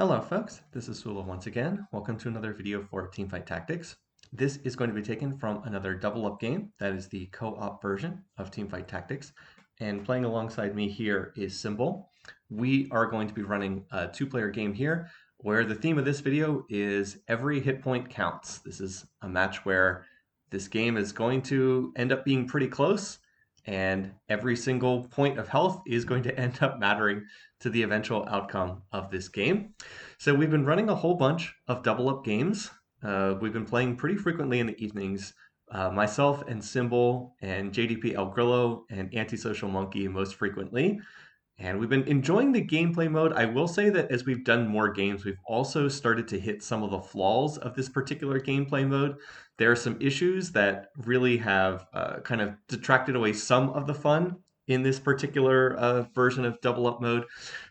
Hello folks, this is Sula once again. Welcome to another video for Teamfight Tactics. This is going to be taken from another double up game. That is the co-op version of Teamfight Tactics. And playing alongside me here is Cymbal. We are going to be running a two-player game here where the theme of this video is every hit point counts. This is a match where this game is going to end up being pretty close and every single point of health is going to end up mattering to the eventual outcome of this game. So we've been running a whole bunch of double up games. We've been playing pretty frequently in the evenings. Myself and Cymbal and JDP El Grillo and Antisocial Monkey most frequently. And we've been enjoying the gameplay mode. I will say that as we've done more games, we've also started to hit some of the flaws of this particular gameplay mode. There are some issues that really have kind of detracted away some of the fun in this particular version of double up mode.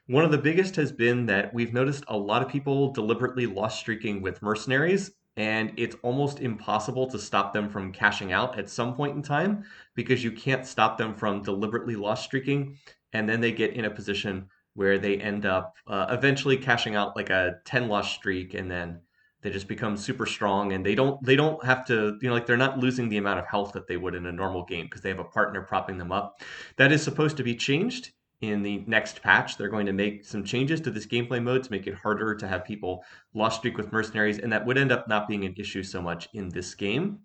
One of the biggest has been that we've noticed a lot of people deliberately lost streaking with mercenaries, and it's almost impossible to stop them from cashing out at some point in time because you can't stop them from deliberately lost streaking, and then they get in a position where they end up eventually cashing out like a 10 loss streak, and then they just become super strong, and they don't have to, like, they're not losing the amount of health that they would in a normal game because they have a partner propping them up. That is supposed to be changed in the next patch. They're going to make some changes to this gameplay mode to make it harder to have people lost streak with mercenaries, and that would end up not being an issue so much in this game.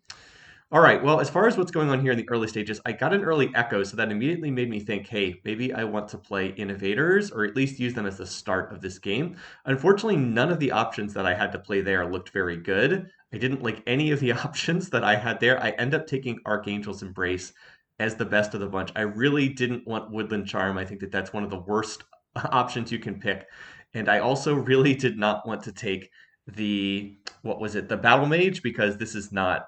All right, well, as far as what's going on here in the early stages, I got an early echo, so that immediately made me think, hey, maybe I want to play innovators, or at least use them as the start of this game. Unfortunately, none of the options that I had to play there looked very good. I didn't like any of the options that I had there. I end up taking Archangel's Embrace as the best of the bunch. I really didn't want Woodland Charm. I think that that's one of the worst options you can pick. And I also really did not want to take the, what was it, the Battle Mage, because this is not,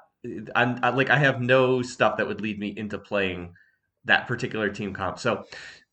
I have no stuff that would lead me into playing that particular team comp. So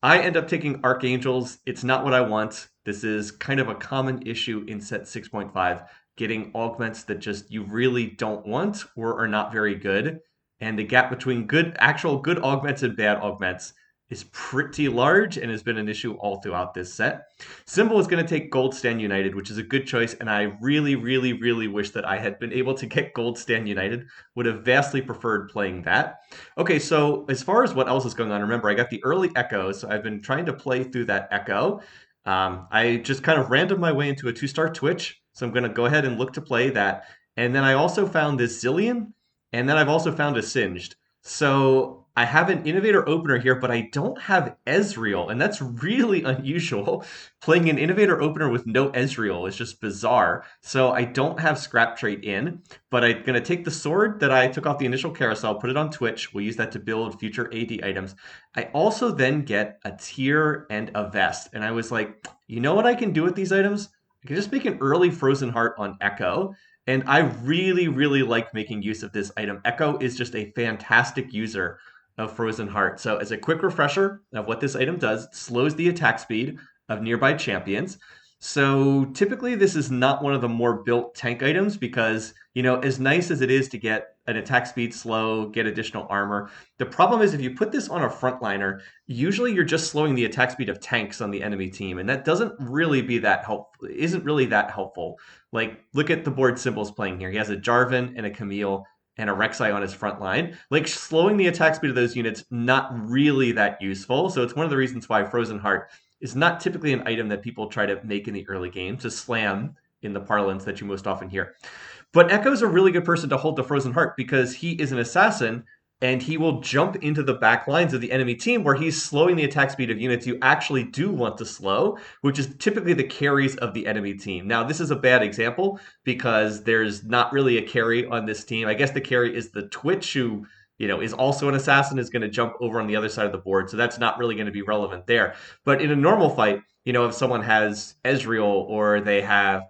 I end up taking Archangels. It's not what I want. This is kind of a common issue in set 6.5, getting augments that just you really don't want or are not very good. And the gap between actual good augments and bad augments is pretty large and has been an issue all throughout this set. Cymbal is going to take Gold Stand United, which is a good choice, and I really, really, really wish that I had been able to get Gold Stand United. Would have vastly preferred playing that. Okay, so as far as what else is going on, remember, I got the early Echo, so I've been trying to play through that Echo. I just kind of random my way into a 2-star Twitch, so I'm going to go ahead and look to play that. And then I also found this Zillion, and then I've also found a Singed. So I have an Innovator opener here, but I don't have Ezreal, and that's really unusual. Playing an Innovator opener with no Ezreal is just bizarre. So I don't have Scrap Trait in, but I'm going to take the sword that I took off the initial carousel, put it on Twitch. We'll use that to build future AD items. I also then get a Tear and a Vest, and I was like, you know what I can do with these items? I can just make an early Frozen Heart on Echo, and I really, really like making use of this item. Echo is just a fantastic user of Frozen Heart. So as a quick refresher of what this item does, it slows the attack speed of nearby champions. So typically this is not one of the more built tank items because, as nice as it is to get an attack speed slow, get additional armor, the problem is if you put this on a frontliner, usually you're just slowing the attack speed of tanks on the enemy team, and that isn't really that helpful. Like, look at the board Cymbal's playing here. He has a Jarvan and a Camille and a Rek'Sai on his front line. Like, slowing the attack speed of those units, not really that useful. So it's one of the reasons why Frozen Heart is not typically an item that people try to make in the early game to slam in the parlance that you most often hear. But Echo's a really good person to hold the Frozen Heart because he is an assassin and he will jump into the back lines of the enemy team where he's slowing the attack speed of units you actually do want to slow, which is typically the carries of the enemy team. Now, this is a bad example because there's not really a carry on this team. I guess the carry is the Twitch who, is also an assassin, is going to jump over on the other side of the board. So that's not really going to be relevant there. But in a normal fight, if someone has Ezreal or they have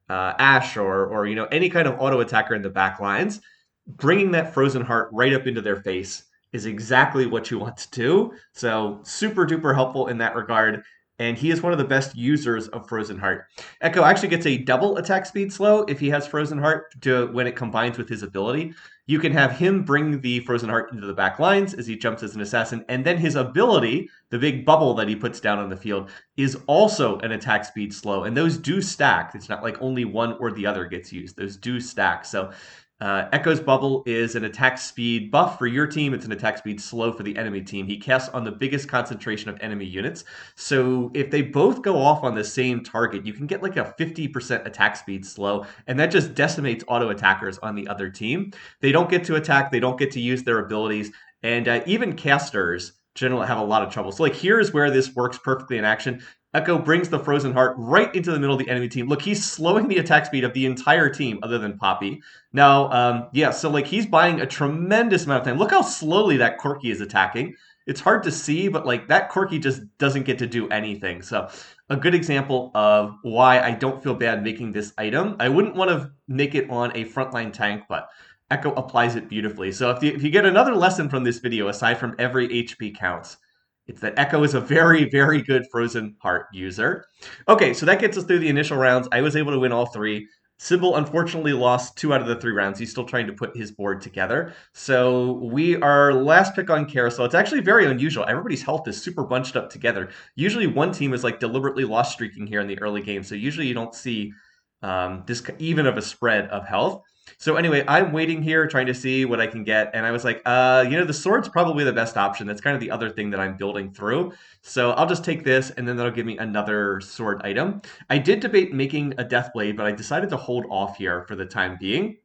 Ashe or any kind of auto attacker in the back lines, bringing that Frozen Heart right up into their face is exactly what you want to do. So super duper helpful in that regard. And he is one of the best users of Frozen Heart. Echo actually gets a double attack speed slow if he has Frozen Heart when it combines with his ability. you can have him bring the Frozen Heart into the back lines as he jumps as an assassin, and then his ability, the big bubble that he puts down on the field, is also an attack speed slow, and those do stack. It's not like only one or the other gets used. Those do stack. So Echo's bubble is an attack speed buff for your team. It's an attack speed slow for the enemy team. He casts on the biggest concentration of enemy units. So if they both go off on the same target, you can get like a 50% attack speed slow, and that just decimates auto attackers on the other team. They don't get to attack. They don't get to use their abilities. And even casters generally have a lot of trouble. So like here's where this works perfectly in action. Echo brings the Frozen Heart right into the middle of the enemy team. Look, he's slowing the attack speed of the entire team other than Poppy. Now, yeah, so like he's buying a tremendous amount of time. Look how slowly that Corki is attacking. It's hard to see, but like that Corki just doesn't get to do anything. So a good example of why I don't feel bad making this item. I wouldn't want to make it on a frontline tank, but Echo applies it beautifully. So if you get another lesson from this video, aside from every HP counts, it's that Echo is a very, very good Frozen Heart user. Okay, so that gets us through the initial rounds. I was able to win all three. Cymbal unfortunately lost 2 out of the 3 rounds. He's still trying to put his board together. So we are last pick on Carousel. It's actually very unusual. Everybody's health is super bunched up together. Usually one team is like deliberately lost streaking here in the early game. So usually you don't see this even of a spread of health. So anyway, I'm waiting here trying to see what I can get. And I was like, the sword's probably the best option. That's kind of the other thing that I'm building through. So I'll just take this, and then that'll give me another sword item. I did debate making a death blade, but I decided to hold off here for the time being.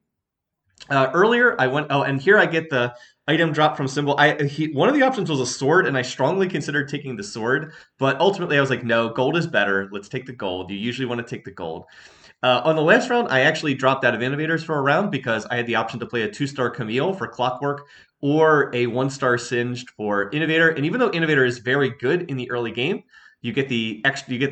Earlier, I went, and here I get the item drop from Cymbal. One of the options was a sword, and I strongly considered taking the sword, but ultimately I was like, no, gold is better. Let's take the gold. You usually want to take the gold. On the last round, I actually dropped out of Innovators for a round because I had the option to play a 2-star Camille for Clockwork or a 1-star Singed for Innovator. And even though Innovator is very good in the early game, you get the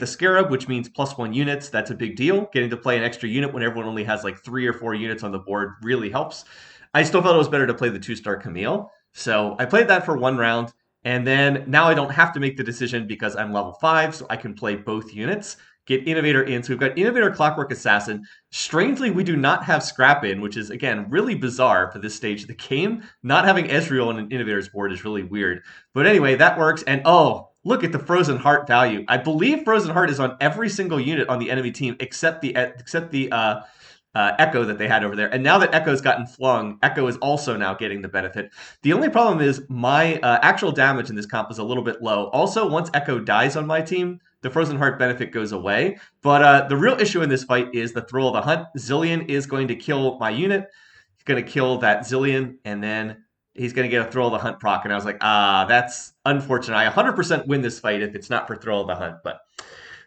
Scarab, which means +1 units. That's a big deal. Getting to play an extra unit when everyone only has like 3 or 4 units on the board really helps. I still felt it was better to play the 2-star Camille. So I played that for 1 round. And then now I don't have to make the decision because I'm level 5, so I can play both units. Get Innovator in. So we've got Innovator, Clockwork, Assassin. Strangely, we do not have Scrap in, which is, again, really bizarre for this stage of the game. Not having Ezreal on an Innovator's board is really weird. But anyway, that works. And oh, look at the Frozen Heart value. I believe Frozen Heart is on every single unit on the enemy team except the Echo that they had over there. And now that Echo's gotten flung, Echo is also now getting the benefit. The only problem is my actual damage in this comp is a little bit low. Also, once Echo dies on my team, the Frozen Heart benefit goes away. But the real issue in this fight is the Thrill of the Hunt. Zilean is going to kill my unit. He's going to kill that Zilean, and then he's going to get a Thrill of the Hunt proc. And I was like, that's unfortunate. I 100% win this fight if it's not for Thrill of the Hunt. But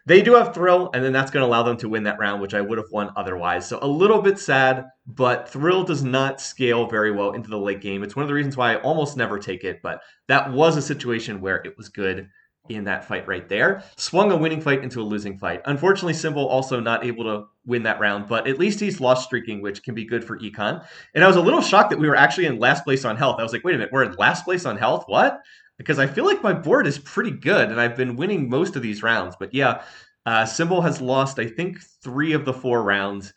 they do have Thrill, and then that's going to allow them to win that round, which I would have won otherwise. So a little bit sad, but Thrill does not scale very well into the late game. It's one of the reasons why I almost never take it, but that was a situation where it was good in that fight right there. Swung a winning fight into a losing fight. Unfortunately, Cymbal also not able to win that round, but at least he's lost streaking, which can be good for Econ. And I was a little shocked that we were actually in last place on health. I was like, wait a minute, we're in last place on health? What? Because I feel like my board is pretty good, and I've been winning most of these rounds. But yeah, Cymbal has lost, I think, 3 of the 4 rounds,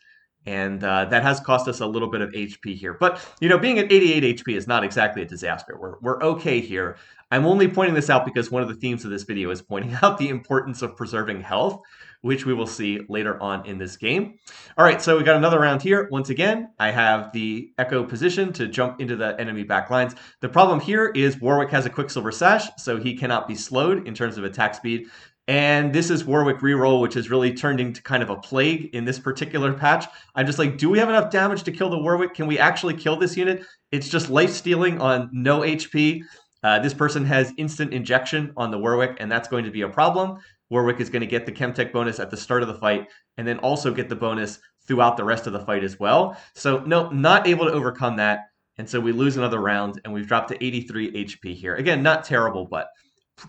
and that has cost us a little bit of HP here. But, being at 88 HP is not exactly a disaster. We're okay here. I'm only pointing this out because one of the themes of this video is pointing out the importance of preserving health, which we will see later on in this game. All right, so we got another round here. Once again, I have the Echo position to jump into the enemy back lines. The problem here is Warwick has a Quicksilver Sash, so he cannot be slowed in terms of attack speed. And this is Warwick reroll, which has really turned into kind of a plague in this particular patch. I'm just like, do we have enough damage to kill the Warwick? Can we actually kill this unit? It's just life stealing on no HP. This person has instant injection on the Warwick, and that's going to be a problem. Warwick is going to get the Chemtech bonus at the start of the fight, and then also get the bonus throughout the rest of the fight as well. So no, not able to overcome that. And so we lose another round, and we've dropped to 83 HP here. Again, not terrible, but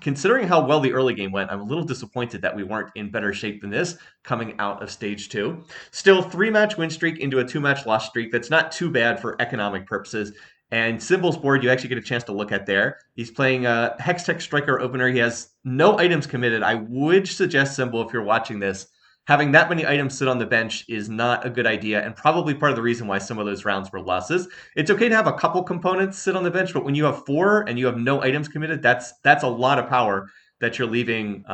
considering how well the early game went, I'm a little disappointed that we weren't in better shape than this coming out of stage 2. Still 3-match win streak into a 2-match loss streak. That's not too bad for economic purposes. And Cymbal's board, you actually get a chance to look at there. He's playing a Hextech Striker opener. He has no items committed. I would suggest, Cymbal, if you're watching this, Having that many items sit on the bench is not a good idea, and probably part of the reason why some of those rounds were losses. It's okay to have a couple components sit on the bench, but when you have 4 and you have no items committed, that's a lot of power that you're leaving.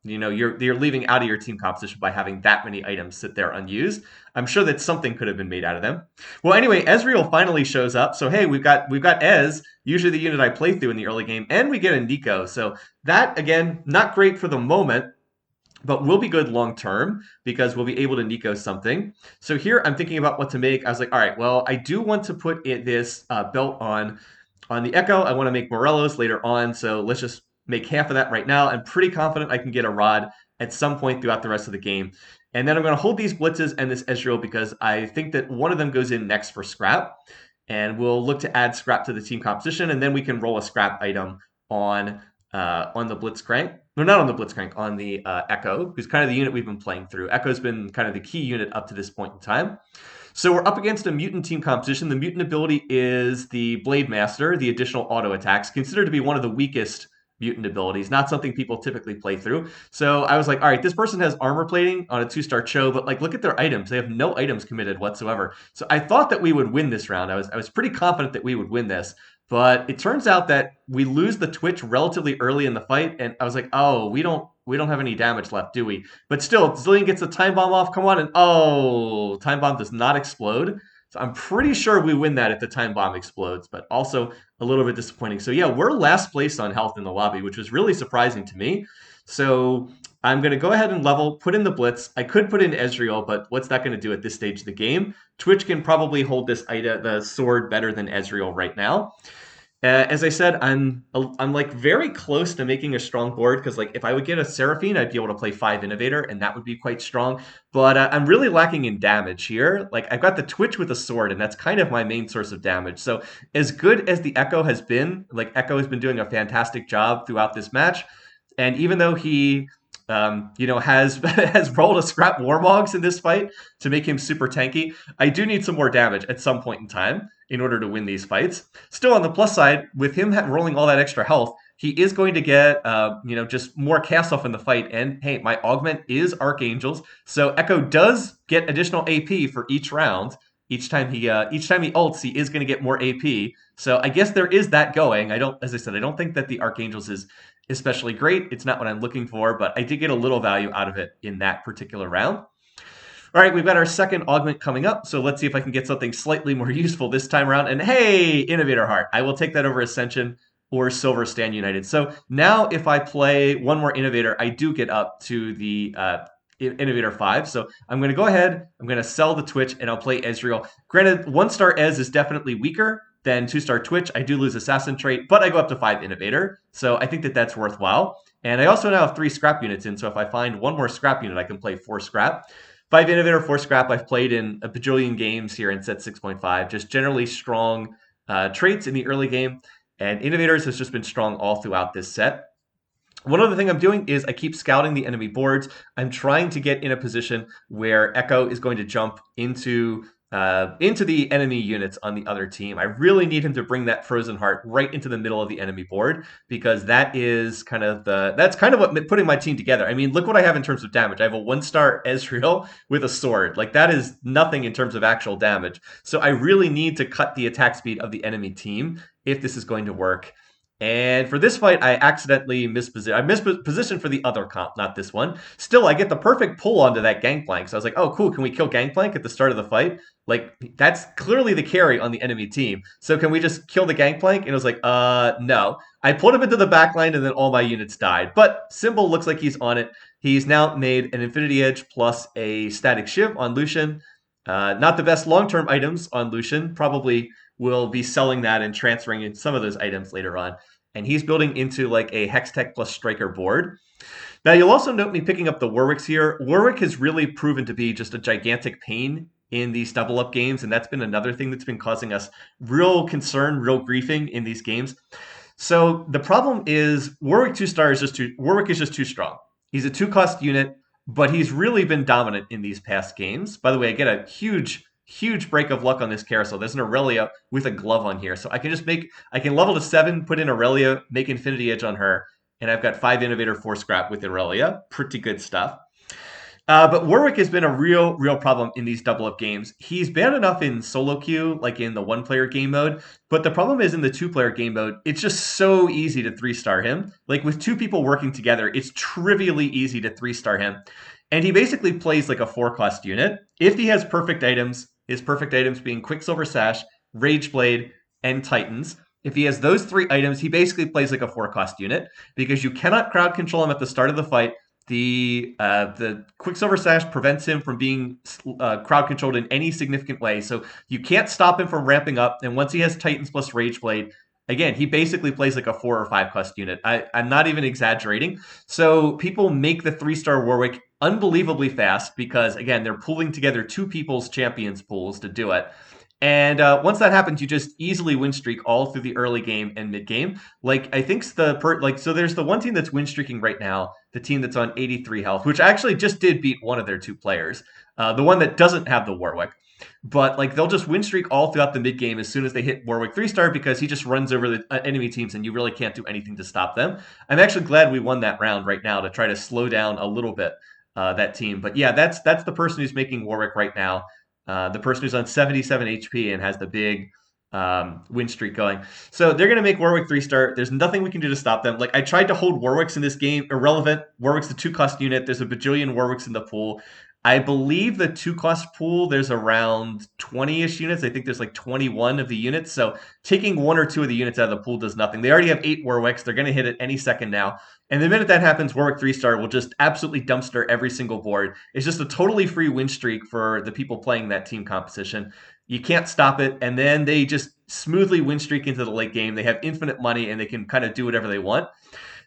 You're leaving out of your team composition by having that many items sit there unused. I'm sure that something could have been made out of them. Well, anyway, Ezreal finally shows up. So hey, we've got Ez, usually the unit I play through in the early game, and we get a Nico. So that again, not great for the moment, but will be good long term because we'll be able to Nico something. So here I'm thinking about what to make. I was like, all right, well, I do want to put this belt on the Echo. I want to make Morelos later on, so let's just make half of that right now. I'm pretty confident I can get a Rod at some point throughout the rest of the game. And then I'm going to hold these blitzes and this Ezreal because I think that one of them goes in next for scrap. And we'll look to add scrap to the team composition, and then we can roll a scrap item on the Blitzcrank. No, not on the Blitzcrank, on the Echo, who's kind of the unit we've been playing through. Echo's been kind of the key unit up to this point in time. So we're up against a mutant team composition. The mutant ability is the Blade Master, the additional auto attacks, considered to be one of the weakest mutant abilities, not something people typically play through. So I was like, all right, this person has armor plating on a 2-star Cho, but like look at their items. They have no items committed whatsoever. So I thought that we would win this round. I was pretty confident that we would win this. But it turns out that we lose the Twitch relatively early in the fight, and I was like, oh, we don't have any damage left, do we? But still, Zillion gets the time bomb off. Come on, and oh, time bomb does not explode. So I'm pretty sure we win that if the time bomb explodes, but also a little bit disappointing. So yeah, we're last place on health in the lobby, which was really surprising to me. So I'm going to go ahead and level, put in the Blitz. I could put in Ezreal, but what's that going to do at this stage of the game? Twitch can probably hold this the sword better than Ezreal right now. As I said, I'm like very close to making a strong board because like if I would get a Seraphine, I'd be able to play 5 Innovator, and that would be quite strong. But I'm really lacking in damage here. Like I've got the Twitch with a sword, and that's kind of my main source of damage. So as good as the Echo has been, like Echo has been doing a fantastic job throughout this match, and even though he has has rolled a scrap Warmogs in this fight to make him super tanky, I do need some more damage at some point in time in order to win these fights. Still, on the plus side, with him rolling all that extra health, he is going to get, just more cast off in the fight. And hey, my augment is Archangels, so Echo does get additional AP for each round. Each time he ults, he is going to get more AP. So I guess there is that going. As I said, I don't think that the Archangels is especially great. It's not what I'm looking for, but I did get a little value out of it in that particular round. All right, we've got our second augment coming up, so let's see if I can get something slightly more useful this time around. And hey, Innovator Heart. I will take that over Ascension or Silver Stand United. So now if I play one more Innovator, I do get up to the Innovator 5. So I'm going to go ahead, I'm going to sell the Twitch, and I'll play Ezreal. Granted, 1-star Ez is definitely weaker than 2-star Twitch. I do lose Assassin trait, but I go up to 5 Innovator. So I think that that's worthwhile. And I also now have 3 scrap units in, so if I find one more scrap unit, I can play 4 scrap. 5 Innovator, 4 scrap. I've played in a bajillion games here in set 6.5. Just generally strong traits in the early game. And Innovators has just been strong all throughout this set. One other thing I'm doing is I keep scouting the enemy boards. I'm trying to get in a position where Echo is going to jump into the enemy units on the other team. I really need him to bring that Frozen Heart right into the middle of the enemy board because that's kind of what putting my team together. I mean, look what I have in terms of damage. I have a 1-star Ezreal with a sword. Like that is nothing in terms of actual damage. So I really need to cut the attack speed of the enemy team if this is going to work. And for this fight, I accidentally mispositioned. I mispositioned for the other comp, not this one. Still, I get the perfect pull onto that Gangplank. So I was like, oh, cool, can we kill Gangplank at the start of the fight? Like, that's clearly the carry on the enemy team. So can we just kill the Gangplank? And it was like, no. I pulled him into the backline, and then all my units died. But Cymbal looks like he's on it. He's now made an Infinity Edge plus a Static Shiv on Lucian. Not the best long-term items on Lucian. Probably will be selling that and transferring in some of those items later on. And he's building into like a Hextech plus Striker board. Now, you'll also note me picking up the Warwicks here. Warwick has really proven to be just a gigantic pain in these double-up games, and that's been another thing that's been causing us real concern, real griefing in these games. So the problem is Warwick 2-star is Warwick is just too strong. He's a 2-cost unit, but he's really been dominant in these past games. By the way, I get a huge break of luck on this carousel. There's an Aurelia with a glove on here. So I can level to 7, put in Aurelia, make Infinity Edge on her, and I've got 5 Innovator, 4 scrap with Aurelia. Pretty good stuff. But Warwick has been a real problem in these double up games. He's bad enough in solo queue, like in the one player game mode. But the problem is in the two player game mode, it's just so easy to 3-star him. Like with two people working together, it's trivially easy to 3-star him. And he basically plays like a 4-cost unit. If he has perfect items, his perfect items being Quicksilver Sash, Rage Blade, and Titans. If he has those three items, he basically plays like a 4-cost unit because you cannot crowd control him at the start of the fight. The Quicksilver Sash prevents him from being crowd controlled in any significant way, so you can't stop him from ramping up. And once he has Titans plus Rage Blade, again, he basically plays like a 4 or 5 cost unit. I'm not even exaggerating. So people make the 3-star Warwick unbelievably fast because, again, they're pulling together two people's champions pools to do it. And once that happens, you just easily win streak all through the early game and mid game. Like I think so. There's the one team that's win streaking right now, the team that's on 83 health, which actually just did beat one of their two players, the one that doesn't have the Warwick. But like they'll just win streak all throughout the mid game as soon as they hit Warwick 3-star because he just runs over the enemy teams and you really can't do anything to stop them. I'm actually glad we won that round right now to try to slow down a little bit that team. But yeah, that's the person who's making Warwick right now. The person who's on 77 HP and has the big win streak going. So they're going to make Warwick 3-star. There's nothing we can do to stop them. Like I tried to hold Warwicks in this game. Irrelevant. Warwick's the 2-cost unit. There's a bajillion Warwicks in the pool. I believe the 2-cost pool, there's around 20-ish units. I think there's like 21 of the units. So taking one or two of the units out of the pool does nothing. They already have 8 Warwicks. They're going to hit it any second now. And the minute that happens, Warwick 3-star will just absolutely dumpster every single board. It's just a totally free win streak for the people playing that team composition. You can't stop it. And then they just smoothly win streak into the late game. They have infinite money and they can kind of do whatever they want.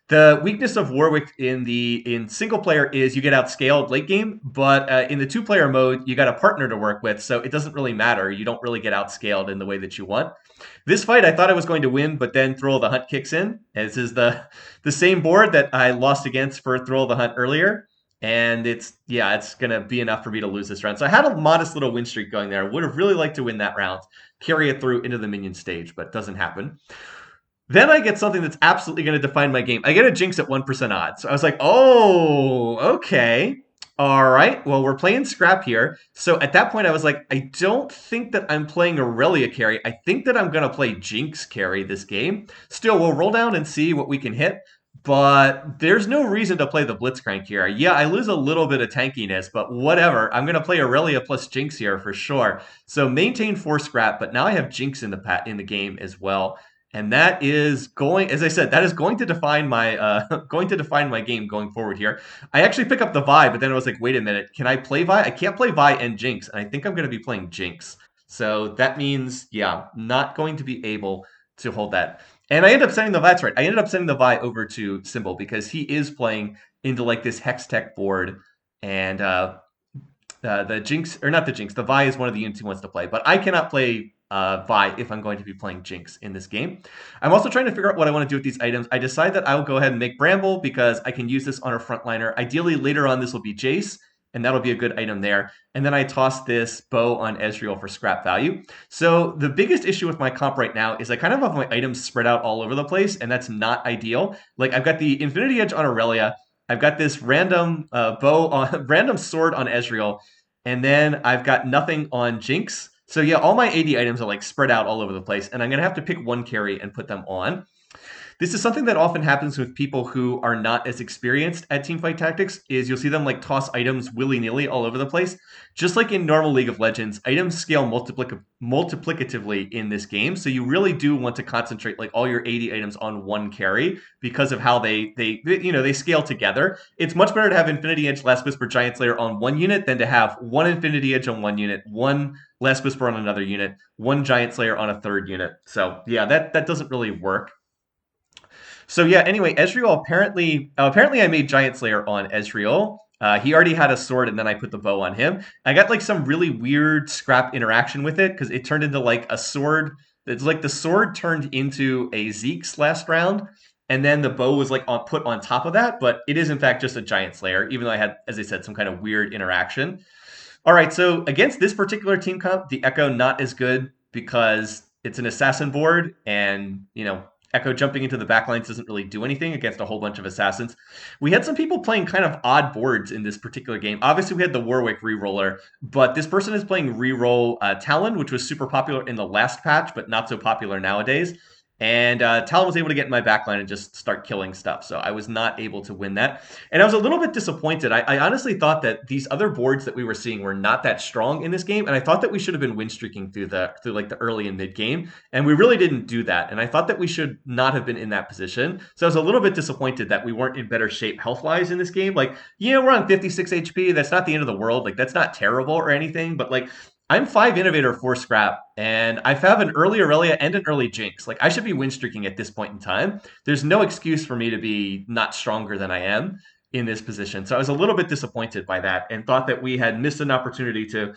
The weakness of Warwick in single player is you get outscaled late game, but in the 2-player mode, you got a partner to work with, so it doesn't really matter. You don't really get outscaled in the way that you want. This fight, I thought I was going to win, but then Thrill of the Hunt kicks in. This is the same board that I lost against for Thrill of the Hunt earlier, and it's going to be enough for me to lose this round. So I had a modest little win streak going there. Would have really liked to win that round, carry it through into the minion stage, but doesn't happen. Then I get something that's absolutely going to define my game. I get a Jinx at 1% odds. So I was like, oh, okay. All right. Well, we're playing Scrap here. So at that point, I was like, I don't think that I'm playing Aurelia carry. I think that I'm going to play Jinx carry this game. Still, we'll roll down and see what we can hit. But there's no reason to play the Blitzcrank here. Yeah, I lose a little bit of tankiness, but whatever. I'm going to play Aurelia plus Jinx here for sure. So maintain 4 Scrap, but now I have Jinx in the game as well. And that is going, as I said, that is going to define my game going forward here. I actually pick up the Vi, but then I was like, wait a minute, can I play Vi? I can't play Vi and Jinx, and I think I'm going to be playing Jinx. So that means, yeah, not going to be able to hold that. And I ended up sending that's right. I ended up sending the Vi over to Cymbal because he is playing into like this Hex Tech board, and the Jinx, or not the Jinx, the Vi is one of the units he wants to play, but I cannot play Vi if I'm going to be playing Jinx in this game. I'm also trying to figure out what I want to do with these items. I decide that I will go ahead and make Bramble because I can use this on a frontliner. Ideally, later on, this will be Jace, and that'll be a good item there. And then I toss this bow on Ezreal for scrap value. So the biggest issue with my comp right now is I kind of have my items spread out all over the place, and that's not ideal. Like I've got the Infinity Edge on Aurelia. I've got this random random sword on Ezreal, and then I've got nothing on Jinx. So yeah, all my AD items are like spread out all over the place, and I'm gonna have to pick one carry and put them on. This is something that often happens with people who are not as experienced at teamfight tactics, is you'll see them like toss items willy-nilly all over the place. Just like in normal League of Legends, items scale multiplicatively in this game, so you really do want to concentrate like all your AD items on one carry because of how they scale together. It's much better to have Infinity Edge, Last Whisper, Giant Slayer on one unit than to have one Infinity Edge on one unit, one Last Whisper on another unit, one Giant Slayer on a third unit. So yeah, that doesn't really work. So yeah, anyway, Ezreal apparently I made Giant Slayer on Ezreal. He already had a sword, and then I put the bow on him. I got like some really weird scrap interaction with it because it turned into like a sword. It's like the sword turned into a Zeke's last round, and then the bow was like put on top of that. But it is in fact just a Giant Slayer, even though I had, as I said, some kind of weird interaction. All right, so against this particular team comp, the Echo not as good because it's an assassin board, and Echo jumping into the backlines doesn't really do anything against a whole bunch of assassins. We had some people playing kind of odd boards in this particular game. Obviously, we had the Warwick reroller, but this person is playing reroll Talon, which was super popular in the last patch, but not so popular nowadays. And Talon was able to get in my backline and just start killing stuff. So I was not able to win that. And I was a little bit disappointed. I honestly thought that these other boards that we were seeing were not that strong in this game. And I thought that we should have been win streaking through like the early and mid game. And we really didn't do that. And I thought that we should not have been in that position. So I was a little bit disappointed that we weren't in better shape health-wise in this game. Like, yeah, we're on 56 HP. That's not the end of the world. Like, that's not terrible or anything. But like, I'm 5 Innovator, 4 Scrap, and I have an early Aurelia and an early Jinx. Like, I should be win streaking at this point in time. There's no excuse for me to be not stronger than I am in this position. So I was a little bit disappointed by that and thought that we had missed an opportunity to,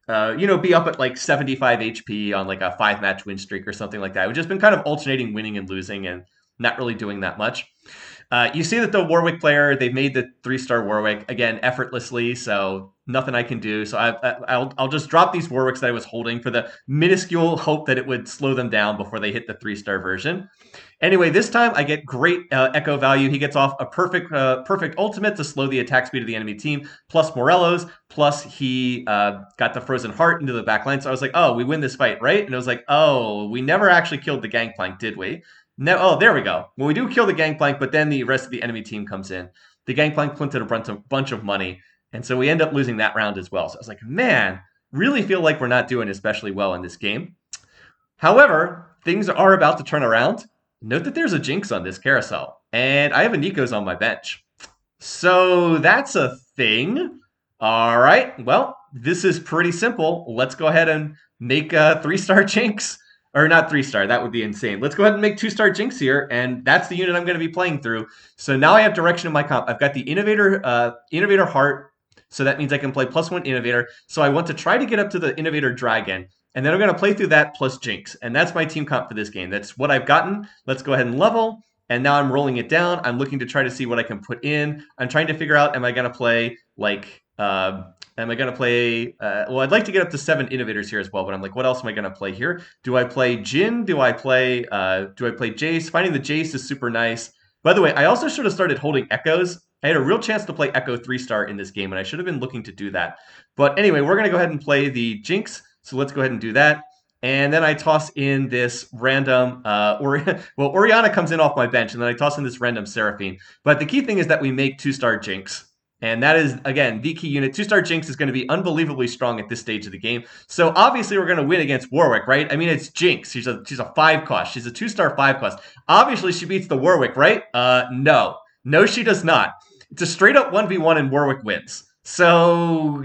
be up at like 75 HP on like a 5-match win streak or something like that. We've just been kind of alternating winning and losing and not really doing that much. You see that the Warwick player, they've made the 3-star Warwick, again, effortlessly, so nothing I can do. So I'll just drop these Warwicks that I was holding for the minuscule hope that it would slow them down before they hit the 3-star version. Anyway, this time I get great echo value. He gets off a perfect ultimate to slow the attack speed of the enemy team, plus Morello's, plus he got the Frozen Heart into the backline. So I was like, oh, we win this fight, right? And I was like, oh, we never actually killed the Gangplank, did we? No, oh, there we go. Well, we do kill the Gangplank, but then the rest of the enemy team comes in. The Gangplank planted a bunch of money, and so we end up losing that round as well. So I was like, man, really feel like we're not doing especially well in this game. However, things are about to turn around. Note that there's a Jinx on this carousel, and I have a Nico's on my bench. So that's a thing. All right, well, this is pretty simple. Let's go ahead and make a 3-star Jinx. Or not 3-star, that would be insane. Let's go ahead and make 2-star Jinx here, and that's the unit I'm going to be playing through. So now I have direction in my comp. I've got the Innovator Heart, so that means I can play +1 Innovator. So I want to try to get up to the Innovator Dragon, and then I'm going to play through that plus Jinx, and that's my team comp for this game. That's what I've gotten. Let's go ahead and level, and now I'm rolling it down. I'm looking to try to see what I can put in. I'm trying to figure out, am I going to play, like... am I going to play... well, I'd like to get up to 7 Innovators here as well, but I'm like, what else am I going to play here? Do I play Jhin? Do I play Jace? Finding the Jace is super nice. By the way, I also should have started holding Echoes. I had a real chance to play Echo 3-star in this game, and I should have been looking to do that. But anyway, we're going to go ahead and play the Jinx, so let's go ahead and do that. And then I toss in this random... Orianna comes in off my bench, and then I toss in this random Seraphine. But the key thing is that we make 2-star Jinx. And that is, again, the key unit. 2-star Jinx is going to be unbelievably strong at this stage of the game. So obviously we're going to win against Warwick, right? I mean, it's Jinx. She's a 5 cost. She's a 2-star 5 cost. Obviously she beats the Warwick, right? No. No, she does not. It's a straight up 1v1 and Warwick wins. So,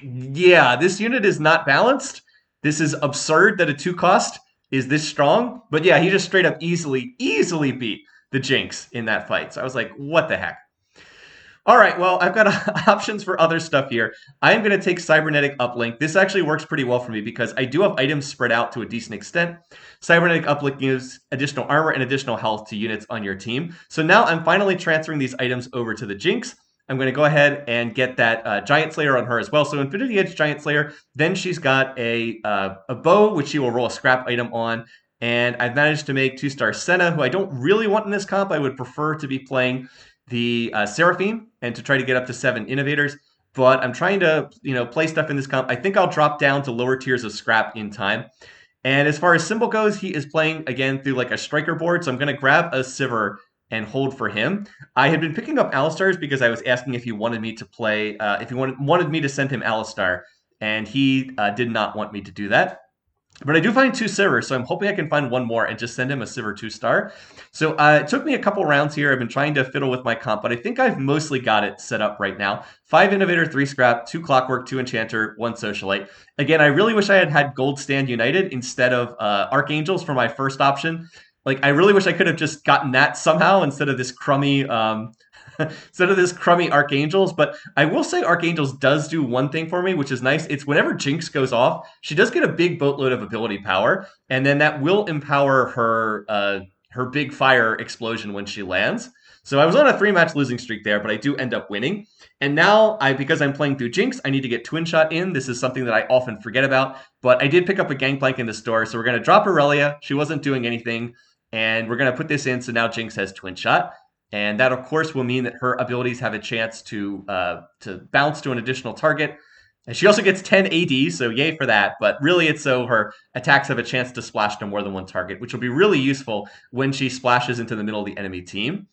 yeah, this unit is not balanced. This is absurd that a 2 cost is this strong. But yeah, he just straight up easily beat the Jinx in that fight. So I was like, what the heck? All right, well, I've got options for other stuff here. I am going to take Cybernetic Uplink. This actually works pretty well for me because I do have items spread out to a decent extent. Cybernetic Uplink gives additional armor and additional health to units on your team. So now I'm finally transferring these items over to the Jinx. I'm going to go ahead and get that Giant Slayer on her as well. So Infinity Edge Giant Slayer, then she's got a bow, which she will roll a scrap item on. And I've managed to make 2-star Senna, who I don't really want in this comp. I would prefer to be playing the Seraphine and to try to get up to 7 Innovators. But I'm trying to, play stuff in this comp. I think I'll drop down to lower tiers of scrap in time. And as far as Cymbal goes, he is playing, again, through like a striker board. So I'm going to grab a Sivir and hold for him. I had been picking up Alistars because I was asking if he wanted me to play, if he wanted me to send him Alistar. And he did not want me to do that. But I do find 2 Sivir, so I'm hoping I can find one more and just send him a Sivir 2-star. So it took me a couple rounds here. I've been trying to fiddle with my comp, but I think I've mostly got it set up right now. 5 Innovator, 3 Scrap, 2 Clockwork, 2 Enchanter, 1 Socialite. Again, I really wish I had had Gold Stand United instead of Archangels for my first option. Like, I really wish I could have just gotten that somehow instead of this crummy... Archangels, but I will say Archangels does do one thing for me, which is nice. It's whenever Jinx goes off, she does get a big boatload of ability power, and then that will empower her big fire explosion when she lands. So I was on a 3-match losing streak there, but I do end up winning. And now, because I'm playing through Jinx, I need to get Twin Shot in. This is something that I often forget about, but I did pick up a Gangplank in the store, so we're going to drop Aurelia. She wasn't doing anything. And we're going to put this in, so now Jinx has Twin Shot. And that, of course, will mean that her abilities have a chance to bounce to an additional target. And she also gets 10 AD, so yay for that. But really, it's so her attacks have a chance to splash to more than one target, which will be really useful when she splashes into the middle of the enemy team.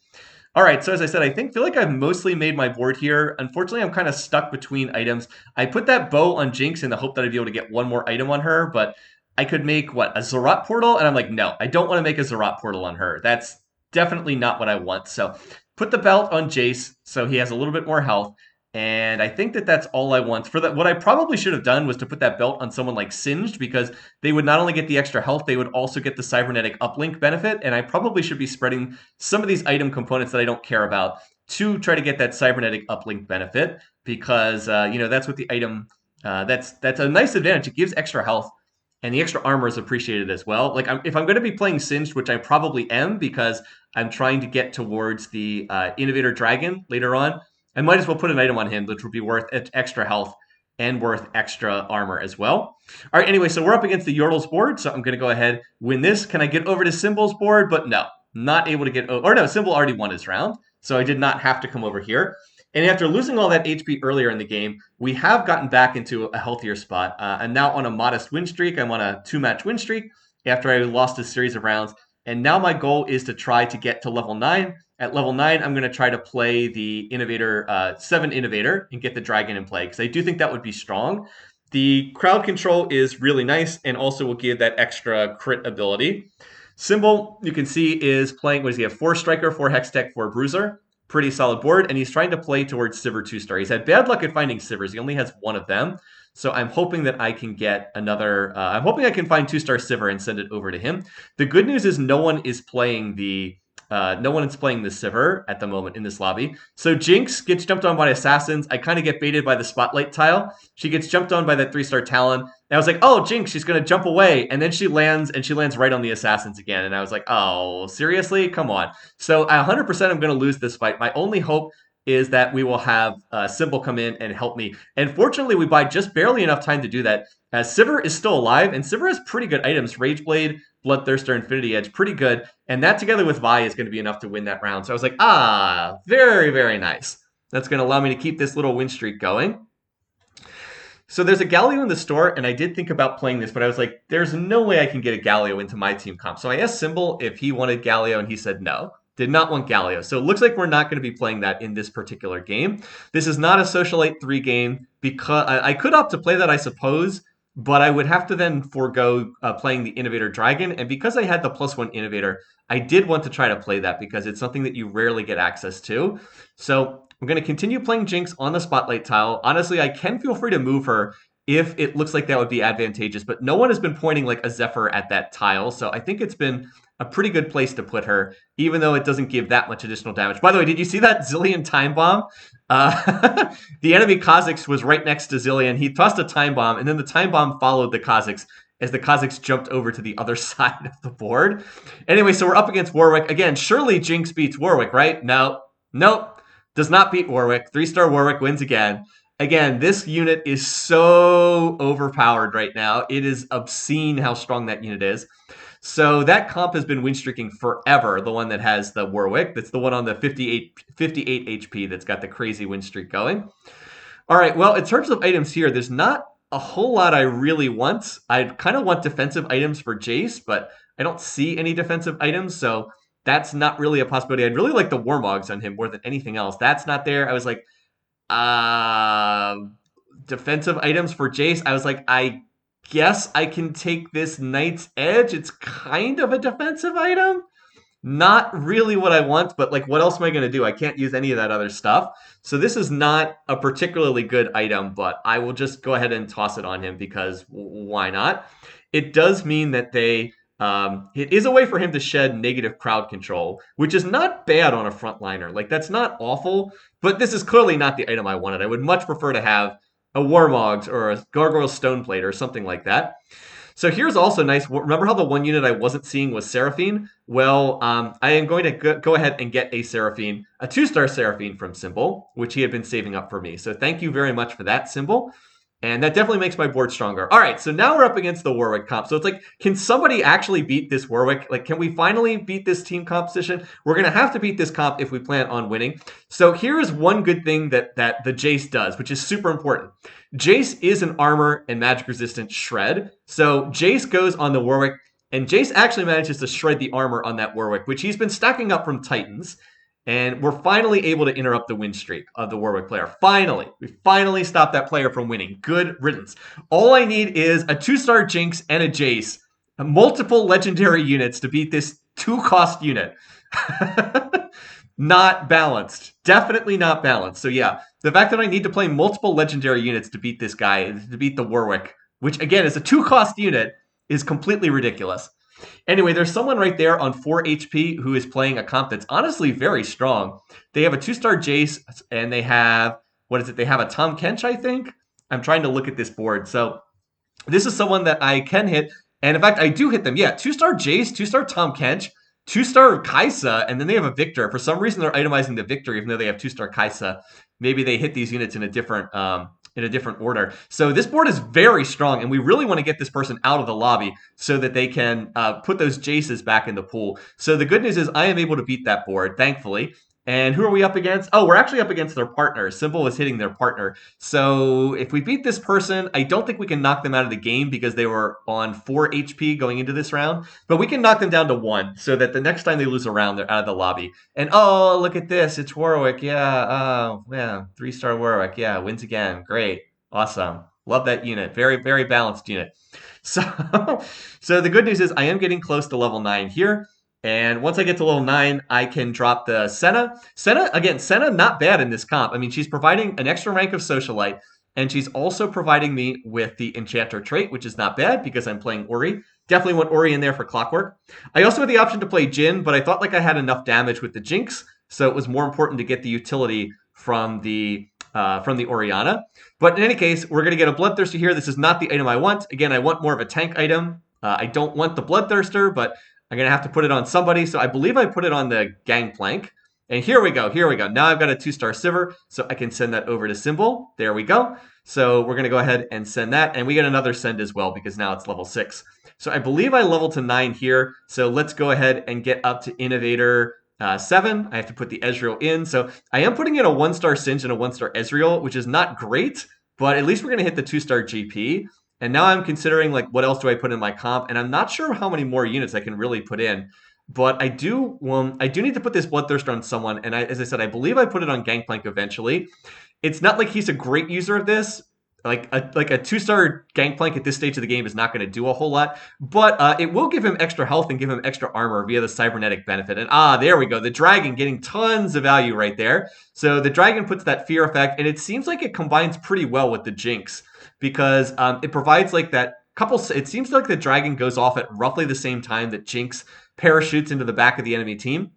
All right, so as I said, I feel like I've mostly made my board here. Unfortunately, I'm kind of stuck between items. I put that bow on Jinx in the hope that I'd be able to get one more item on her, but I could make, what, a Zerat portal? And I'm like, no, I don't want to make a Zerat portal on her. That's definitely not what I want. So put the belt on Jace so he has a little bit more health. And I think that that's all I want. For that, what I probably should have done was to put that belt on someone like Singed, because they would not only get the extra health, they would also get the cybernetic uplink benefit. And I probably should be spreading some of these item components that I don't care about to try to get that cybernetic uplink benefit, because that's what the item. That's a nice advantage. It gives extra health, and the extra armor is appreciated as well. Like if I'm going to be playing Singed, which I probably am because I'm trying to get towards the Innovator Dragon later on, I might as well put an item on him, which would be worth extra health and worth extra armor as well. All right, anyway, so we're up against the Yordle's board, so I'm going to go ahead, win this. Can I get over to Cymbal's board? But no, not able to get over. Or no, Cymbal already won his round, so I did not have to come over here. And after losing all that HP earlier in the game, we have gotten back into a healthier spot. I'm now on a modest win streak. I'm on a 2-match win streak after I lost a series of rounds. And now my goal is to try to get to level 9. At level 9, I'm going to try to play the Innovator, 7 Innovator, and get the Dragon in play, because I do think that would be strong. The crowd control is really nice, and also will give that extra crit ability. Cymbal, you can see, is playing, what does he have? 4 Striker, 4 Hextech, 4 Bruiser. Pretty solid board, and he's trying to play towards Sivir 2-star. He's had bad luck at finding Sivers. He only has one of them. So I'm hoping that I can get another... I'm hoping I can find 2-star Sivir and send it over to him. The good news is no one is playing the... no one is playing the Sivir at the moment in this lobby. So Jinx gets jumped on by assassins. I kind of get baited by the spotlight tile. She gets jumped on by that 3-star Talon. And I was like, oh, Jinx, she's going to jump away. And then she lands, and she lands right on the assassins again. And I was like, oh, seriously? Come on. So 100% I'm going to lose this fight. My only hope is that we will have Cymbal come in and help me. And fortunately, we buy just barely enough time to do that, as Sivir is still alive, and Sivir has pretty good items. Rageblade, Bloodthirster, Infinity Edge, pretty good. And that together with Vi is going to be enough to win that round. So I was like, very, very nice. That's going to allow me to keep this little win streak going. So there's a Galio in the store, and I did think about playing this, but I was like, there's no way I can get a Galio into my team comp. So I asked Cymbal if he wanted Galio, and he said no. Did not want Galio. So it looks like we're not going to be playing that in this particular game. This is not a Socialite 3 game, because I could opt to play that, I suppose, but I would have to then forego playing the Innovator Dragon. And because I had the +1 Innovator, I did want to try to play that because it's something that you rarely get access to. So I'm going to continue playing Jinx on the Spotlight tile. Honestly, I can feel free to move her if it looks like that would be advantageous, but no one has been pointing like a Zephyr at that tile. So I think it's been a pretty good place to put her, even though it doesn't give that much additional damage. By the way, did you see that Zilean Time Bomb? The enemy Kha'Zix was right next to Zilean. He tossed a Time Bomb, and then the Time Bomb followed the Kha'Zix as the Kha'Zix jumped over to the other side of the board. Anyway, so we're up against Warwick. Again, surely Jinx beats Warwick, right? No. Nope. Does not beat Warwick. 3-star Warwick wins again. Again, this unit is so overpowered right now. It is obscene how strong that unit is. So that comp has been win streaking forever, the one that has the Warwick. That's the one on the 58 HP that's got the crazy win streak going. All right, well, in terms of items here, there's not a whole lot I really want. I kind of want defensive items for Jace, but I don't see any defensive items, so that's not really a possibility. I'd really like the Warmogs on him more than anything else. That's not there. I was like, defensive items for Jace. I was like, I guess I can take this Knight's Edge. It's kind of a defensive item. Not really what I want, but like, what else am I going to do? I can't use any of that other stuff. So this is not a particularly good item, but I will just go ahead and toss it on him because why not? It does mean that it is a way for him to shed negative crowd control, which is not bad on a frontliner. Like, that's not awful, but this is clearly not the item I wanted. I would much prefer to have a Warmogs or a Gargoyle Stoneplate or something like that. So here's also nice. Remember how the one unit I wasn't seeing was Seraphine? Well, I am going to go ahead and get a Seraphine, a 2-star Seraphine from Cymbal, which he had been saving up for me. So thank you very much for that, Cymbal. And that definitely makes my board stronger. All right, so now we're up against the Warwick comp. So it's like, can somebody actually beat this Warwick? Like, can we finally beat this team composition? We're going to have to beat this comp if we plan on winning. So here is one good thing that the Jace does, which is super important. Jace is an armor and magic resistant shred. So Jace goes on the Warwick, and Jace actually manages to shred the armor on that Warwick, which he's been stacking up from Titans. And we're finally able to interrupt the win streak of the Warwick player. Finally. We finally stopped that player from winning. Good riddance. All I need is a 2-star Jinx and a Jace. Multiple legendary units to beat this 2-cost unit. Not balanced. Definitely not balanced. So yeah, the fact that I need to play multiple legendary units to beat this guy, to beat the Warwick, which again is a 2-cost unit, is completely ridiculous. Anyway, there's someone right there on 4 HP who is playing a comp that's honestly very strong. They have a 2-star Jace, and they have, what is it? They have a Tahm Kench, I think? I'm trying to look at this board. So this is someone that I can hit, and in fact, I do hit them. Yeah, 2-star Jace, 2-star Tahm Kench, 2-star Kaisa, and then they have a Victor. For some reason, they're itemizing the Victor, even though they have 2-star Kaisa. Maybe they hit these units in a different order. So this board is very strong, and we really want to get this person out of the lobby so that they can put those Jaces back in the pool. So the good news is I am able to beat that board, thankfully. And who are we up against? Oh, we're actually up against their partner. Cymbal is hitting their partner. So if we beat this person, I don't think we can knock them out of the game because they were on 4 HP going into this round. But we can knock them down to 1 so that the next time they lose a round, they're out of the lobby. And oh, look at this. It's Warwick. Yeah. Oh, yeah. 3-star Warwick. Yeah. Wins again. Great. Awesome. Love that unit. Very, very balanced unit. So, so the good news is I am getting close to level 9 here. And once I get to level 9, I can drop the Senna. Senna, not bad in this comp. I mean, she's providing an extra rank of Socialite, and she's also providing me with the Enchanter trait, which is not bad because I'm playing Ori. Definitely want Ori in there for Clockwork. I also had the option to play Jhin, but I thought like I had enough damage with the Jinx, so it was more important to get the utility from the Orianna. But in any case, we're going to get a Bloodthirster here. This is not the item I want. Again, I want more of a tank item. I don't want the Bloodthirster, but I'm going to have to put it on somebody. So I believe I put it on the Gangplank. And here we go. Now I've got a 2-star Sivir, so I can send that over to Cymbal. There we go. So we're going to go ahead and send that. And we get another send as well because now it's level 6. So I believe I leveled to 9 here. So let's go ahead and get up to Innovator 7. I have to put the Ezreal in. So I am putting in a 1-star Singe and a 1-star Ezreal, which is not great, but at least we're going to hit the 2-star GP. And now I'm considering, like, what else do I put in my comp? And I'm not sure how many more units I can really put in. But I do need to put this Bloodthirster on someone. And as I said, I believe I put it on Gangplank eventually. It's not like he's a great user of this. Like a 2-star Gangplank at this stage of the game is not going to do a whole lot. But it will give him extra health and give him extra armor via the cybernetic benefit. And there we go. The Dragon getting tons of value right there. So the Dragon puts that fear effect. And it seems like it combines pretty well with the Jinx. Because it provides like that couple. It seems like the Dragon goes off at roughly the same time that Jinx parachutes into the back of the enemy team.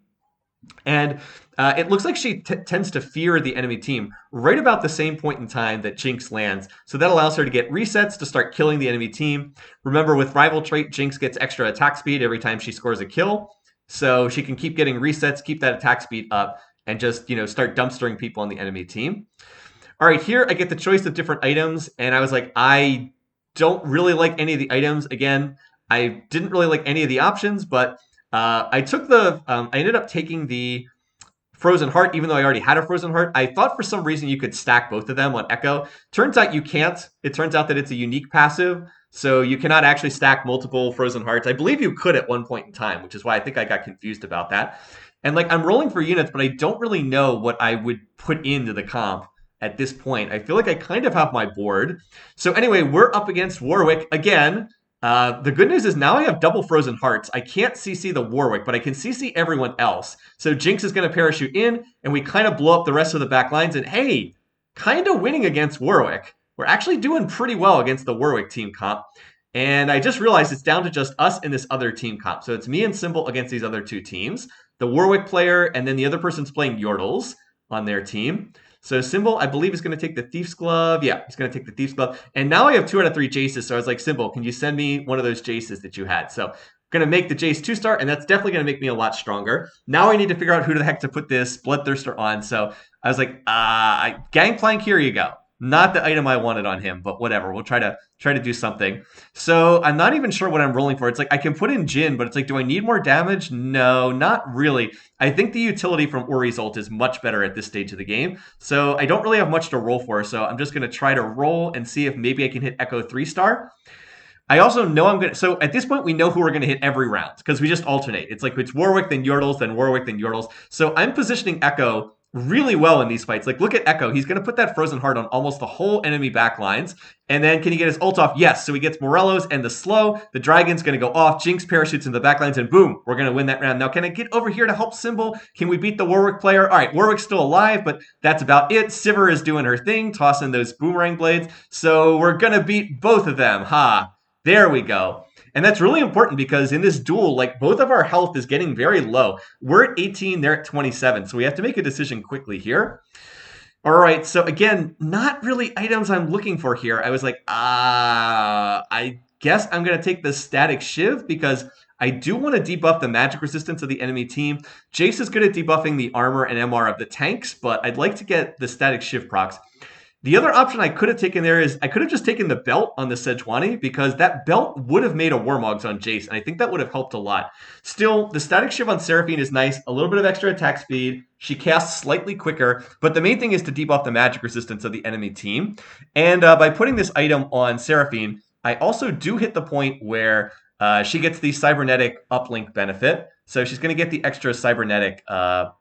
And it looks like she tends to fear the enemy team right about the same point in time that Jinx lands. So that allows her to get resets to start killing the enemy team. Remember, with Rival Trait, Jinx gets extra attack speed every time she scores a kill. So she can keep getting resets, keep that attack speed up, and just, start dumpstering people on the enemy team. All right, here I get the choice of different items, and I was like, I don't really like any of the items. Again, I didn't really like any of the options, but I ended up taking the Frozen Heart, even though I already had a Frozen Heart. I thought for some reason you could stack both of them on Echo. Turns out you can't. It turns out that it's a unique passive, so you cannot actually stack multiple Frozen Hearts. I believe you could at one point in time, which is why I think I got confused about that. And like, I'm rolling for units, but I don't really know what I would put into the comp at this point. I feel like I kind of have my board. So anyway, we're up against Warwick again. The good news is now I have double Frozen Hearts. I can't CC the Warwick, but I can CC everyone else. So Jinx is going to parachute in, and we kind of blow up the rest of the back lines. And hey, kind of winning against Warwick. We're actually doing pretty well against the Warwick team comp. And I just realized it's down to just us and this other team comp. So it's me and Cymbal against these other two teams. The Warwick player, and then the other person's playing Yordles on their team. So Cymbal, I believe, is going to take the Thief's Glove. Yeah, he's going to take the Thief's Glove. And now I have 2 out of 3 Jaces. So I was like, Cymbal, can you send me one of those Jaces that you had? So I'm going to make the Jace 2-star, and that's definitely going to make me a lot stronger. Now I need to figure out who the heck to put this Bloodthirster on. So I was like, Gangplank, here you go. Not the item I wanted on him, but whatever. We'll try to do something. So I'm not even sure what I'm rolling for. It's like I can put in Jin, but it's like, do I need more damage? No, not really. I think the utility from Uri's ult is much better at this stage of the game. So I don't really have much to roll for. So I'm just going to try to roll and see if maybe I can hit Echo 3-star. I also know I'm going to... So at this point, we know who we're going to hit every round because we just alternate. It's like it's Warwick, then Yordles, then Warwick, then Yordles. So I'm positioning Echo really well in these fights. Like, look at Echo. He's going to put that Frozen Heart on almost the whole enemy backlines. And then can he get his ult off? Yes. So he gets Morello's and the slow. The Dragon's going to go off. Jinx parachutes in the backlines, and boom, we're going to win that round. Now, can I get over here to help Cymbal? Can we beat the Warwick player? All right, Warwick's still alive, but that's about it. Sivir is doing her thing, tossing those boomerang blades. So we're going to beat both of them. Ha. There we go. And that's really important because in this duel, like both of our health is getting very low. We're at 18, they're at 27. So we have to make a decision quickly here. All right, so again, not really items I'm looking for here. I was like, I guess I'm going to take the Static Shiv because I do want to debuff the magic resistance of the enemy team. Jace is good at debuffing the armor and MR of the tanks, but I'd like to get the Static Shiv procs. The other option I could have taken there is I could have just taken the belt on the Sejuani because that belt would have made a Warmogs on Jace, and I think that would have helped a lot. Still, the Static Shiv on Seraphine is nice, a little bit of extra attack speed. She casts slightly quicker, but the main thing is to debuff the magic resistance of the enemy team. And by putting this item on Seraphine, I also do hit the point where she gets the cybernetic uplink benefit. So she's going to get the extra cybernetic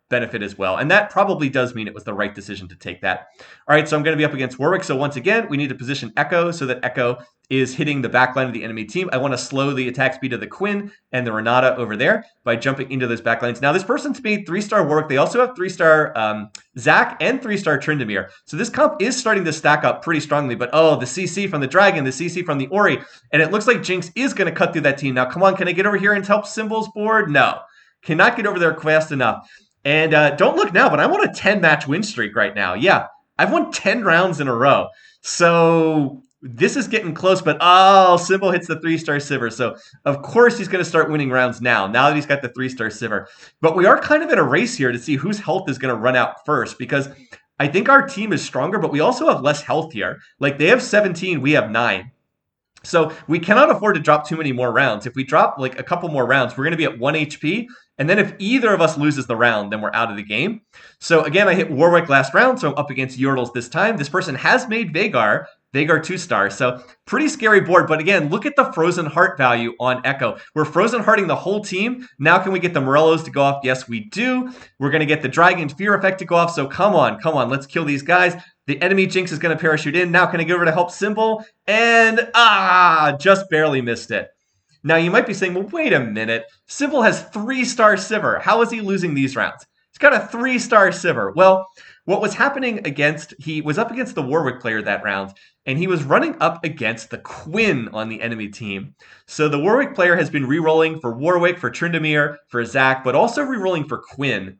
benefit as well. And that probably does mean it was the right decision to take that. All right, so I'm going to be up against Warwick. So once again, we need to position Echo so that Echo is hitting the backline of the enemy team. I want to slow the attack speed of the Quinn and the Renata over there by jumping into those backlines. Now, this person's made 3-star Warwick. They also have 3-star Zac and 3-star Tryndamere. So this comp is starting to stack up pretty strongly. But oh, the CC from the Dragon, the CC from the Ori. And it looks like Jinx is going to cut through that team. Now, come on, can I get over here and help Cymbal's board? No. Cannot get over there fast enough. And don't look now, but I'm on a 10-match win streak right now. Yeah, I've won 10 rounds in a row. So this is getting close, but oh, Cymbal hits the 3-star Sivir. So of course he's going to start winning rounds now that he's got the 3-star Sivir. But we are kind of in a race here to see whose health is going to run out first because I think our team is stronger, but we also have less health here. Like they have 17, we have 9. So we cannot afford to drop too many more rounds. If we drop like a couple more rounds, we're going to be at 1 HP. And then if either of us loses the round, then we're out of the game. So again, I hit Warwick last round, so I'm up against Yordles this time. This person has made Veigar 2-star. So pretty scary board. But again, look at the Frozen Heart value on Echo. We're Frozen Hearting the whole team. Now can we get the Morellos to go off? Yes, we do. We're going to get the Dragon Fear effect to go off. So come on. Let's kill these guys. The enemy Jinx is going to parachute in. Now can I get over to help Cymbal? And just barely missed it. Now you might be saying, well, wait a minute. Cymbal has 3-star Sivir. How is he losing these rounds? He's got a 3-star Sivir. Well, what was happening he was up against the Warwick player that round, and he was running up against the Quinn on the enemy team. So the Warwick player has been re-rolling for Warwick, for Tryndamere, for Zac, but also re-rolling for Quinn.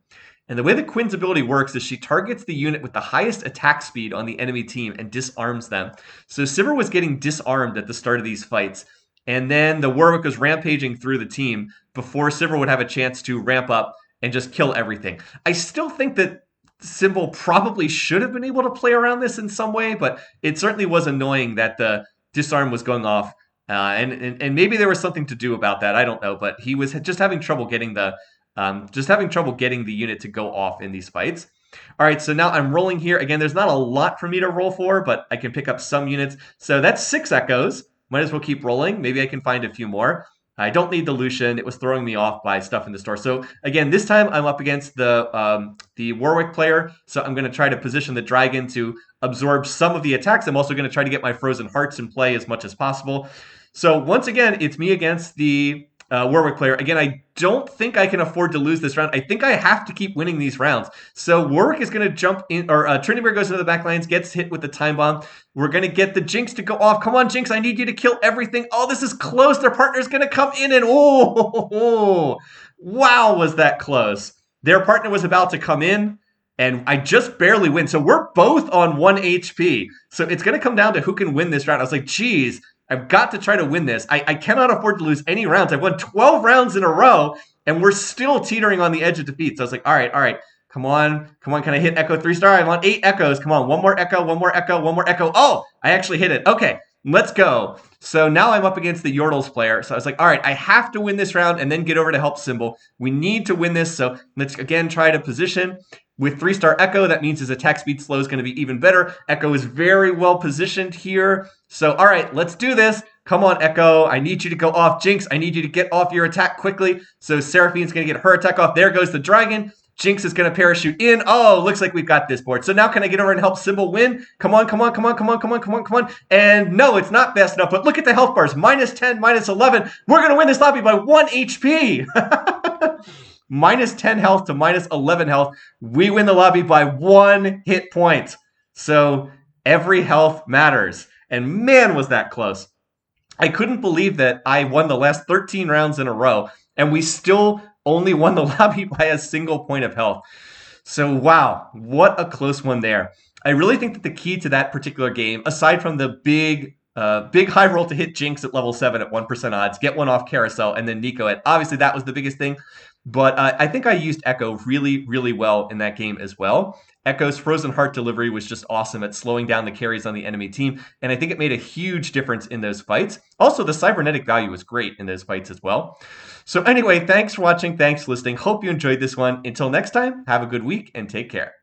And the way the Quinn's ability works is she targets the unit with the highest attack speed on the enemy team and disarms them. So Sivir was getting disarmed at the start of these fights. And then the Warwick was rampaging through the team before Sivir would have a chance to ramp up and just kill everything. I still think that Cymbal probably should have been able to play around this in some way, but it certainly was annoying that the disarm was going off. And maybe there was something to do about that. I don't know, but he was just having trouble getting the unit to go off in these fights. All right, so now I'm rolling here. Again, there's not a lot for me to roll for, but I can pick up some units. So that's 6 Echoes. Might as well keep rolling. Maybe I can find a few more. I don't need the Lucian. It was throwing me off by stuff in the store. So again, this time I'm up against the Warwick player. So I'm going to try to position the Dragon to absorb some of the attacks. I'm also going to try to get my Frozen Hearts in play as much as possible. So once again, it's me against the Warwick player. Again, I don't think I can afford to lose this round. I think I have to keep winning these rounds. So Warwick is going to jump in, or Tryndamere goes into the back lines, gets hit with the time bomb. We're going to get the Jinx to go off. Come on, Jinx, I need you to kill everything. Oh, this is close. Their partner's going to come in and wow, was that close. Their partner was about to come in, and I just barely win. So we're both on 1 HP. So it's going to come down to who can win this round. I was like, geez, I've got to try to win this. I cannot afford to lose any rounds. I've won 12 rounds in a row, and we're still teetering on the edge of defeat. So I was like, all right. Come on. Come on. Can I hit Echo 3-star? I want 8 echoes. Come on. One more echo, one more echo, one more echo. Oh, I actually hit it. Okay, let's go. So now I'm up against the Yordles player. So I was like, all right, I have to win this round and then get over to help Cymbal. We need to win this. So let's again try to position. With 3-star Echo, that means his attack speed slow is going to be even better. Echo is very well positioned here. So, all right, let's do this. Come on, Echo. I need you to go off. Jinx, I need you to get off your attack quickly. So Seraphine's going to get her attack off. There goes the dragon. Jinx is going to parachute in. Oh, looks like we've got this board. So now can I get over and help Cymbal win? Come on, come on, come on, come on, come on, come on, come on. And no, it's not fast enough. But look at the health bars. -10, -11. We're going to win this lobby by 1 HP. -10 health to -11 health. We win the lobby by 1 hit point. So every health matters. And man, was that close. I couldn't believe that I won the last 13 rounds in a row, and we still only won the lobby by a single point of health. So wow, what a close one there. I really think that the key to that particular game, aside from the big high roll to hit Jinx at level 7 at 1% odds, get one off Carousel, and then Nico at, obviously that was the biggest thing. But I think I used Echo really, really well in that game as well. Echo's Frozen Heart delivery was just awesome at slowing down the carries on the enemy team, and I think it made a huge difference in those fights. Also, the cybernetic value was great in those fights as well. So anyway, thanks for watching, thanks for listening. Hope you enjoyed this one. Until next time, have a good week and take care.